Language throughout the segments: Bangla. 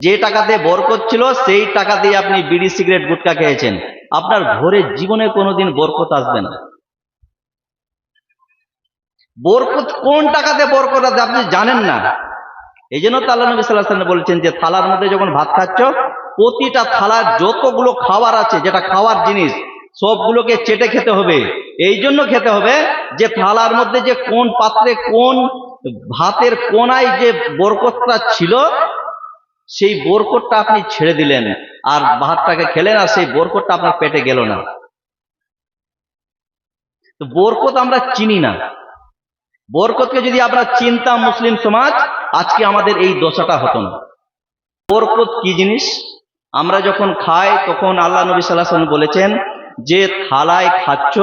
যে টাকাতে বরকত ছিল সেই টাকা দিয়ে আপনি বিড়ি সিগারেট গুটখা খেয়েছেন, আপনার ঘরে জীবনে কোনোদিন বরকত আসবে না। বরকত কোন টাকাতে বরকত আছে আপনি জানেন না। এই জন্য তো আল্লাহ নবী সাল্লাল্লাহু আলাইহি ওয়াসাল্লাম বলেছেন যে থালার মধ্যে যখন ভাত খাচ্ছ, প্রতিটা থালার যতগুলো খাবার আছে, যেটা খাওয়ার জিনিস, সবগুলোকে চেটে খেতে হবে। এই জন্য খেতে হবে যে থালার মধ্যে যে কোন পাত্রে কোন ভাতের কোনায় যে বরকতটা ছিল, সেই বরকতটা আপনি ছেড়ে দিলেন আর ভাতটাকে খেলেন, আর সেই বরকতটা আপনার পেটে গেল না। তো বরকত আমরা চিনি না। বরকতকে যদি আমরা চিনতাম মুসলিম সমাজ, আজকে আমাদের এই দশাটা হতো না। বরকত কি জিনিস? আমরা যখন খাই তখন আল্লাহ নবী সাল্লাল্লাহু আলাইহি ওয়াসাল্লাম বলেছেন যে থালায় খাচ্ছ,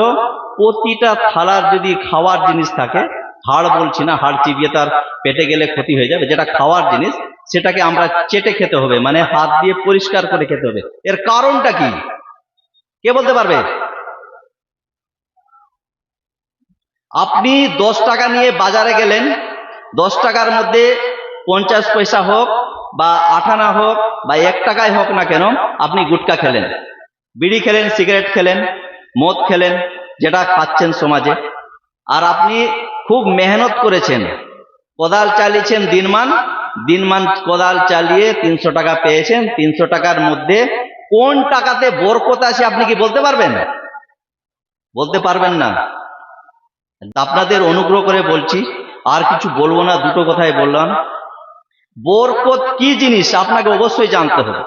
প্রতিটা থালার যদি খাওয়ার জিনিস থাকে, হাড় বলছি না, হাড় চিবিয়ে তার পেটে গেলে ক্ষতি হয়ে যাবে, যেটা খাওয়ার জিনিস সেটাকে আমরা চেটে খেতে হবে, মানে হাত দিয়ে পরিষ্কার করে খেতে হবে। এর কারণটা কি কে বলতে পারবে? আপনি 10 টাকা নিয়ে বাজারে গেলেন, 10 টাকার মধ্যে 50 পয়সা হোক বা 8 আনা হোক বা 1 টাকায় হোক না কেন, আপনি গুটখা খেলেন, বিড়ি খেলেন, সিগারেট খেলেন, মদ খেলেন, যেটা খাচ্ছেন সমাজে। আর আপনি খুব মেহনত করেছেন, কোদাল চালিয়েছেন দিনমান, দিনমান কোদাল চালিয়ে 300 টাকা পেয়েছেন। 300 টাকার মধ্যে কোন টাকাতে বরকত আছে আপনি কি বলতে পারবেন? বলতে পারবেন না। আপনাদের অনুগ্রহ করে বলছি, আর কিছু বলবো না, দুটো কথাই বললাম। বরকত কি জিনিস আপনাকে অবশ্যই জানতে হবে।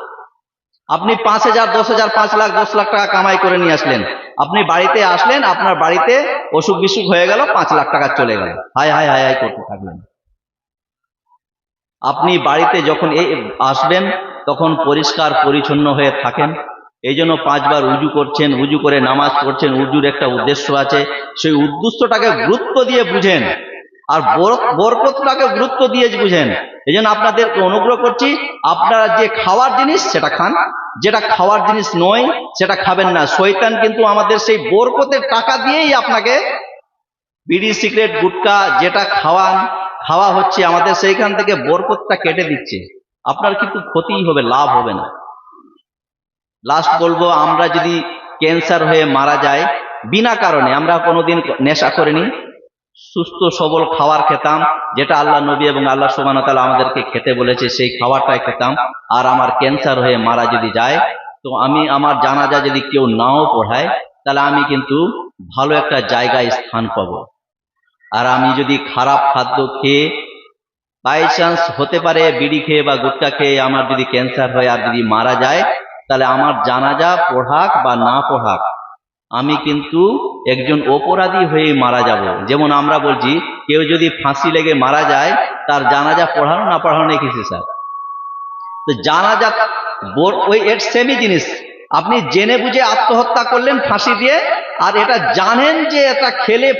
আপনি 5,000, 10,000, 5 লাখ, 10 লাখ টাকা কামাই করে নিয়ে আসলেন, আপনি বাড়িতে আসলেন, আপনার বাড়িতে অসুখ বিসুখ হয়ে গেল, 5 লাখ টাকা চলে গেল, হায় হায় হায় হায় করতে থাকলেন। আপনি বাড়িতে যখন আসবেন তখন পরিষ্কার পরিচ্ছন্ন হয়ে থাকেন। এই জন্য 5 বার উজু করছেন, উজু করে নামাজ পড়ছেন, উজুর একটা উদ্দেশ্য আছে, সেই উদ্দেশ্যটাকে গুরুত্ব দিয়ে বুঝেন, আর বরকতটাকে গুরুত্ব দিয়ে বুঝেন। এই জন্য আপনাদেরকে অনুগ্রহ করছি, আপনারা যে খাওয়ার জিনিস সেটা খান, যেটা খাওয়ার জিনিস নয় সেটা খাবেন না। শয়তান কিন্তু আমাদের সেই বরকতের টাকা দিয়েই আপনাকে বিড়ি সিগারেট গুটখা যেটা খাওয়া হচ্ছে, আমাদের সেইখান থেকে বরকতটা কেটে দিচ্ছে। আপনার কিন্তু ক্ষতিই হবে, লাভ হবে না। লাস্ট বলবো, আমরা যদি ক্যান্সার হয়ে মারা যাই বিনা কারণে, আমরা কোনোদিন নেশা করিনি, সুস্থ সবল খাবার খেতাম, যেটা আল্লাহ নবী এবং আল্লাহ সুবহানাহু ওয়া তাআলা আমাদেরকে খেতে বলেছে, সেই খাবারটাই খেতাম, আর আমার ক্যান্সার হয়ে মারা যদি যায়, তো আমি আমার জানাজা যদি কেউ নাও পড়ায়, তাহলে আমি কিন্তু ভালো একটা জায়গায় স্থান পাবো। আর আমি যদি খারাপ খাদ্য খেয়ে, বাই চান্স হতে পারে বিড়ি খেয়ে বা গুটখা খেয়ে আমার যদি ক্যান্সার হয় আর যদি মারা যায়, তাহলে আমার জানাজা পড়াক বা না পড়াক, আমি কিন্তু একজন অপরাধী হয়ে মারা যাব। যেমন আমরা বলছি, কেউ যদি ফাঁসি লেগে মারা যায়, তার জানাজা পড়ানো না পড়ানো কিছু স্যার, তো জানাজা ওই এর সেমই জিনিস। আপনি জেনে বুঝে আত্মহত্যা করলেন ফাঁসি দিয়ে, আর এটা জানেন যে এটা খেলে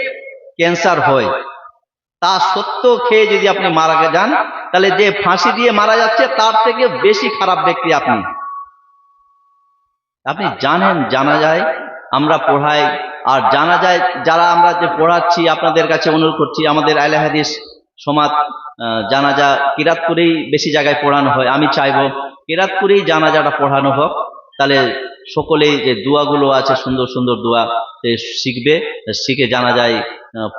ক্যান্সার হয়, তা সত্ত্বেও খেয়ে যদি আপনি মারা যান, তাহলে যে ফাঁসি দিয়ে মারা যাচ্ছে তার থেকে বেশি খারাপ ব্যক্তি আপনি। আপনি জানেন জানাজায় আমরা পড়াই, আর জানাজায় যারা আমরা যে পড়াচ্ছি, আপনাদের কাছে অনুরোধ করছি, আমাদের আহলে হাদিস সমাজ জানাজা কিরাতপুরেই বেশি জায়গায় পড়ানো হয়। আমি চাইবো কিরাতপুরেই জানাজাটা পড়ানো হোক, তাহলে সকলেই যে দোয়াগুলো আছে, সুন্দর সুন্দর দোয়া শিখবে, শিখে জানাজায়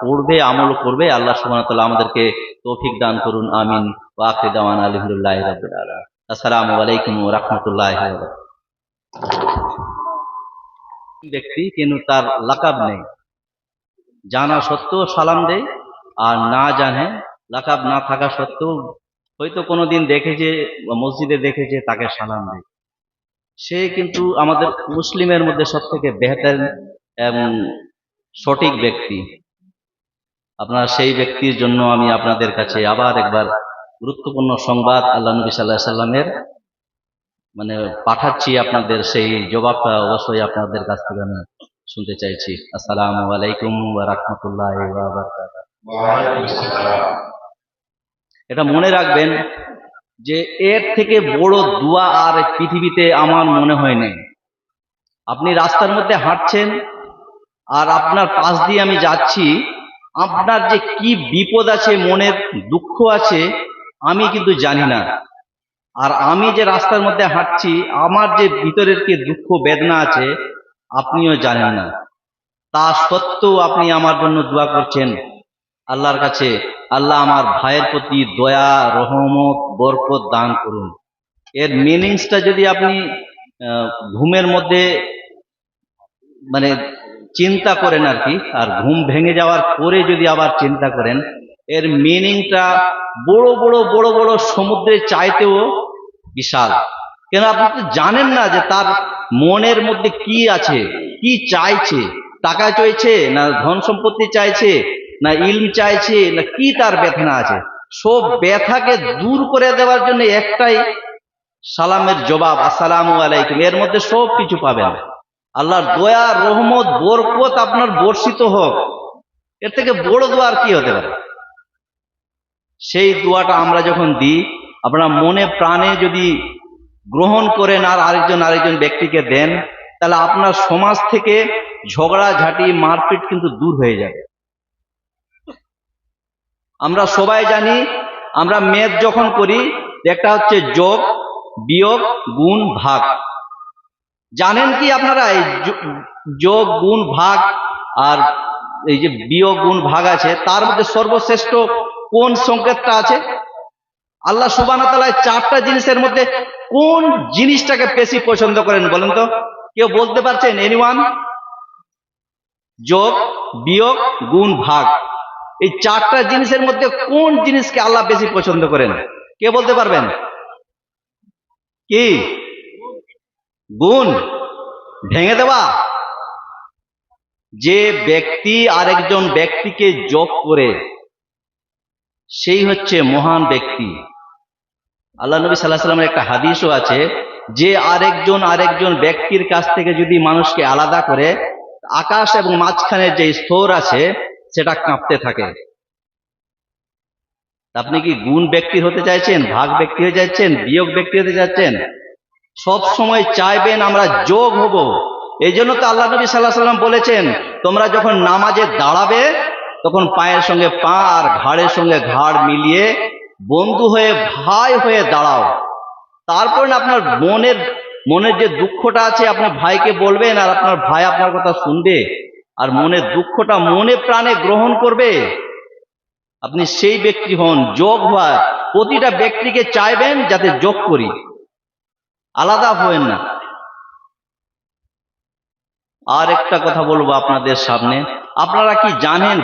পড়বে, আমল করবে। আল্লাহ সুবহানাহু ওয়া তাআলা আমাদেরকে তৌফিক দান করুন, আমিন। ওয়া আখিরু দাওয়ানা আলহামদুলিল্লাহি রাব্বিল আলামিন। আসসালামু আলাইকুম ওয়া রাহমাতুল্লাহি ওয়া বারাকাতুহু। ব্যক্তি কিন্তু তার লাকাব নেই, জানা সত্ত্বেও সালাম দেয়, আর না জানে, লাকাব না থাকা সত্ত্বেও হয়তো কোনোদিন দেখেছে, মসজিদে দেখেছে, তাকে সালাম দেয়। সে কিন্তু আমাদের মুসলিমের মধ্যে সব থেকে বেহতর এবং সঠিক ব্যক্তি। আপনার সেই ব্যক্তির জন্য আমি আপনাদের কাছে আবার একবার গুরুত্বপূর্ণ সংবাদ আল্লাহ নবী সাল্লাল্লাহু আলাইহি ওয়াসাল্লামের মানে পাঠাচ্ছি, আপনাদের সেই জবাবটা অবশ্যই আপনাদের কাছ থেকে আমি শুনতে চাইছি। আসসালামু আলাইকুম ওয়া রাহমাতুল্লাহি ওয়া বারাকাতুহু। এটা মনে রাখবেন যে এর থেকে বড় দোয়া আর পৃথিবীতে আমার মনে হয় না। আপনি রাস্তার মধ্যে হাঁটছেন, আর আপনার পাশ দিয়ে আমি যাচ্ছি, আপনার যে কি বিপদ আছে, মনের দুঃখ আছে, আমি কিন্তু জানি না। আর আমি যে রাস্তার মধ্যে হাঁটছি, আমার যে ভিতরের কি দুঃখ বেদনা আছে আপনিও জানেন না। তা সত্ত্বেও আপনি আমার জন্য দোয়া করছেন আল্লাহর কাছে, আল্লাহ আমার ভাইয়ের প্রতি দয়া, রহমত, বরকত দান করুন। এর মিনিংসটা যদি আপনি ঘুমের মধ্যে মানে চিন্তা করেন আর কি, আর ঘুম ভেঙে যাওয়ার পরে যদি আবার চিন্তা করেন, এর মিনিংটা বড় বড় বড় বড় সমুদ্রের চাইতেও বিশাল। কেন আপনি তো জানেন না যে তার মনের মধ্যে কি আছে, কি চাইছে, টাকা চাইছে না ধন সম্পত্তি চাইছে না ইলম চাইছে না কি তার ব্যথা আছে। সব ব্যথাকে দূর করে দেওয়ার জন্য একটাই সালামের জবাব, আসসালামু আলাইকুম, এর মধ্যে সব কিছু পাবেন। আল্লাহর দয়া, রহমত, বরকত আপনার বর্ষিত হোক, এর থেকে বড় দোয়া আর কি হতে পারে। সেই দোয়াটা আমরা যখন দিই, আপনারা মনে প্রাণে যদি গ্রহণ করেন আর আরেকজন ব্যক্তিকে দেন, তাহলে আপনার সমাজ থেকে ঝগড়াঝাটি, মারপিট কিন্তু দূর হয়ে যাবে। আমরা সবাই জানি, আমরা ম্যাথ যখন করি, একটা হচ্ছে যোগ, বিয়োগ, গুণ, ভাগ। জানেন কি আপনারা এই যোগ, গুণ, ভাগ আর এই যে বিয়োগ, গুণ, ভাগ আছে, তার মধ্যে সর্বশ্রেষ্ঠ কোন সংকেতটা আছে? আল্লাহ সুবহানাহু ওয়া তাআলা চারটা জিনিসের মধ্যে কোন জিনিসটাকে বেশি পছন্দ করেন বলেন তো? কেউ বলতে পারছেন? এনিওয়ান? যোগ, বিয়োগ, গুণ, ভাগ, এই চারটা জিনিসের মধ্যে কোন জিনিসকে আল্লাহ বেশি পছন্দ করেন? কে বলতে পারবেন? কি? গুণ ভেঙে দেওয়া। যে ব্যক্তি আরেকজন ব্যক্তিকে যোগ করে, সেই হচ্ছে মহান ব্যক্তি। আল্লাহ নবী সাল্লাল্লাহু আলাইহি ওয়াসাল্লামের একটা হাদিসও আছে যে আরেকজন ব্যক্তির কাছ থেকে যদি মানুষকে আলাদা করে, আকাশ এবং মাঝখানের যে স্তর আছে সেটা কাঁপতে থাকে। আপনি কি গুণ ব্যক্তি হতে চাইছেন, ভাগ ব্যক্তি হতে চাইছেন, বিয়োগ ব্যক্তি হতে চাইছেন? সব সময় চাইবেন আমরা যোগ হব। এই জন্য তো আল্লাহ নবী সাল্লাল্লাহু আলাইহি ওয়াসাল্লাম বলেছেন, তোমরা যখন নামাজে দাঁড়াবে তখন পায়ের সঙ্গে পা আর ঘাড়ের সঙ্গে ঘাড় মিলিয়ে বন্ধু হয়ে, ভাই হয়ে দাঁড়াও। তারপর আপনার মনের যে দুঃখটা আছে আপনার ভাইকে বলবেন, আর আপনার ভাই আপনার কথা শুনবে, আর মনের দুঃখটা মনে প্রাণে গ্রহণ করবে। আপনি সেই ব্যক্তি হন। যোগ হওয়া, প্রতিটা ব্যক্তিকে চাইবেন যাতে যোগ করি, আলাদা হবেন না। আর একটা কথা বলবো আপনাদের সামনে, আপনারা কি জানেন